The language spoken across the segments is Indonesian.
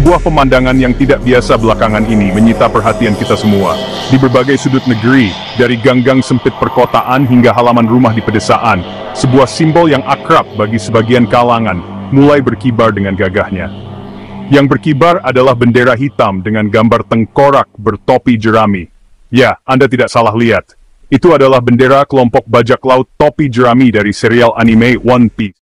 Sebuah pemandangan yang tidak biasa belakangan ini menyita perhatian kita semua. Di berbagai sudut negeri, dari gang-gang sempit perkotaan hingga halaman rumah di pedesaan, sebuah simbol yang akrab bagi sebagian kalangan mulai berkibar dengan gagahnya. Yang berkibar adalah bendera hitam dengan gambar tengkorak bertopi jerami. Ya, Anda tidak salah lihat. Itu adalah bendera kelompok bajak laut topi jerami dari serial anime One Piece.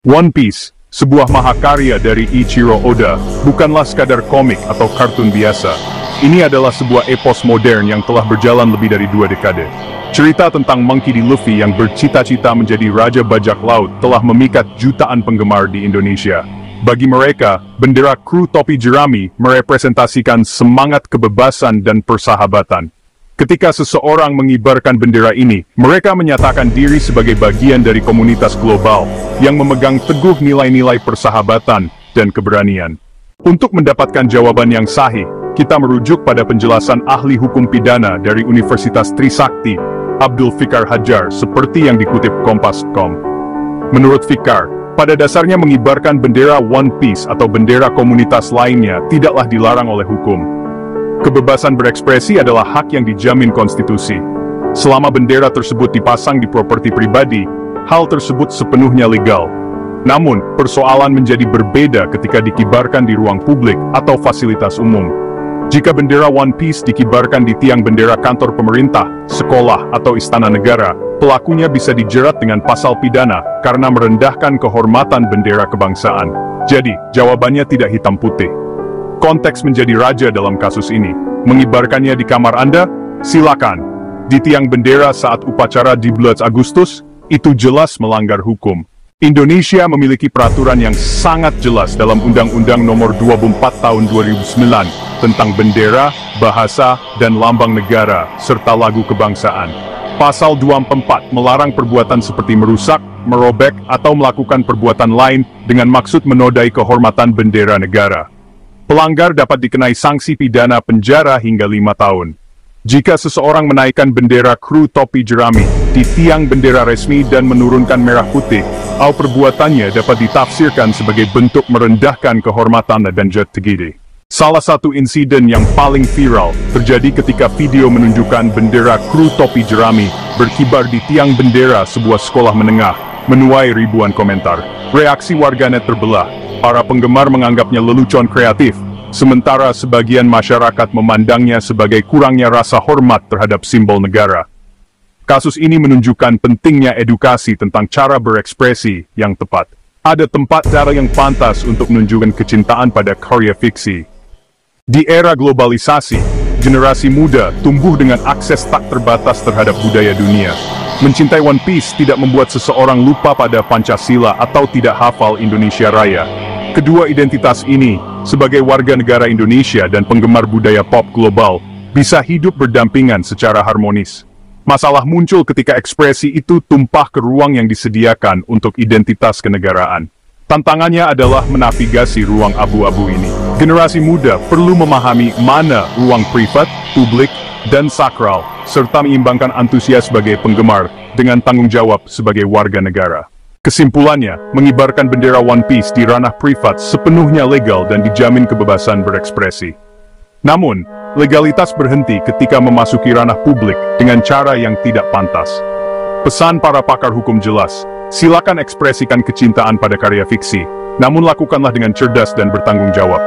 One Piece, sebuah mahakarya dari Ichiro Oda, bukanlah sekadar komik atau kartun biasa. Ini adalah sebuah epos modern yang telah berjalan lebih dari 2 dekade. Cerita tentang Monkey D. Luffy yang bercita-cita menjadi raja bajak laut telah memikat jutaan penggemar di Indonesia. Bagi mereka, bendera kru topi jerami merepresentasikan semangat kebebasan dan persahabatan. Ketika seseorang mengibarkan bendera ini, mereka menyatakan diri sebagai bagian dari komunitas global yang memegang teguh nilai-nilai persahabatan dan keberanian. Untuk mendapatkan jawaban yang sahih, kita merujuk pada penjelasan ahli hukum pidana dari Universitas Trisakti, Abdul Fikar Hajar, seperti yang dikutip Kompas.com. Menurut Fikar, pada dasarnya mengibarkan bendera One Piece atau bendera komunitas lainnya tidaklah dilarang oleh hukum. Kebebasan berekspresi adalah hak yang dijamin konstitusi. Selama bendera tersebut dipasang di properti pribadi, hal tersebut sepenuhnya legal. Namun, persoalan menjadi berbeda ketika dikibarkan di ruang publik atau fasilitas umum. Jika bendera One Piece dikibarkan di tiang bendera kantor pemerintah, sekolah, atau istana negara, pelakunya bisa dijerat dengan pasal pidana karena merendahkan kehormatan bendera kebangsaan. Jadi, jawabannya tidak hitam putih. Konteks menjadi raja dalam kasus ini. Mengibarkannya di kamar Anda? Silakan. Di tiang bendera saat upacara di bulan Agustus? Itu jelas melanggar hukum. Indonesia memiliki peraturan yang sangat jelas dalam Undang-Undang Nomor 24 Tahun 2009 tentang bendera, bahasa, dan lambang negara, serta lagu kebangsaan. Pasal 24 melarang perbuatan seperti merusak, merobek, atau melakukan perbuatan lain dengan maksud menodai kehormatan bendera negara. Pelanggar dapat dikenai sanksi pidana penjara hingga 5 tahun. Jika seseorang menaikkan bendera kru topi jerami di tiang bendera resmi dan menurunkan merah putih, perbuatannya dapat ditafsirkan sebagai bentuk merendahkan kehormatan dan jati diri. Salah satu insiden yang paling viral terjadi ketika video menunjukkan bendera kru topi jerami berkibar di tiang bendera sebuah sekolah menengah, menuai ribuan komentar. Reaksi warganet terbelah. Para penggemar menganggapnya lelucon kreatif, sementara sebagian masyarakat memandangnya sebagai kurangnya rasa hormat terhadap simbol negara. Kasus ini menunjukkan pentingnya edukasi tentang cara berekspresi yang tepat. Ada tempat cara yang pantas untuk menunjukkan kecintaan pada karya fiksi. Di era globalisasi, generasi muda tumbuh dengan akses tak terbatas terhadap budaya dunia. Mencintai One Piece tidak membuat seseorang lupa pada Pancasila atau tidak hafal Indonesia Raya. Kedua identitas ini, sebagai warga negara Indonesia dan penggemar budaya pop global, bisa hidup berdampingan secara harmonis. Masalah muncul ketika ekspresi itu tumpah ke ruang yang disediakan untuk identitas kenegaraan. Tantangannya adalah menavigasi ruang abu-abu ini. Generasi muda perlu memahami mana ruang privat, publik, dan sakral, serta mengimbangkan antusias sebagai penggemar dengan tanggung jawab sebagai warga negara. Kesimpulannya, mengibarkan bendera One Piece di ranah privat sepenuhnya legal dan dijamin kebebasan berekspresi. Namun, legalitas berhenti ketika memasuki ranah publik dengan cara yang tidak pantas. Pesan para pakar hukum jelas, silakan ekspresikan kecintaan pada karya fiksi, namun lakukanlah dengan cerdas dan bertanggung jawab.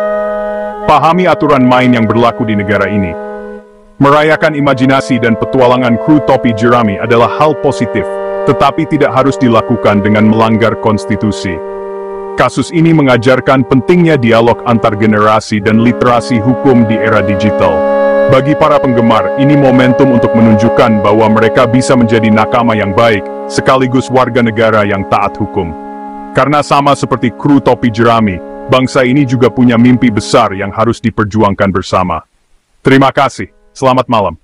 Pahami aturan main yang berlaku di negara ini. Merayakan imajinasi dan petualangan kru topi jerami adalah hal positif, tetapi tidak harus dilakukan dengan melanggar konstitusi. Kasus ini mengajarkan pentingnya dialog antar generasi dan literasi hukum di era digital. Bagi para penggemar, ini momentum untuk menunjukkan bahwa mereka bisa menjadi nakama yang baik, sekaligus warga negara yang taat hukum. Karena sama seperti kru topi jerami, bangsa ini juga punya mimpi besar yang harus diperjuangkan bersama. Terima kasih, selamat malam.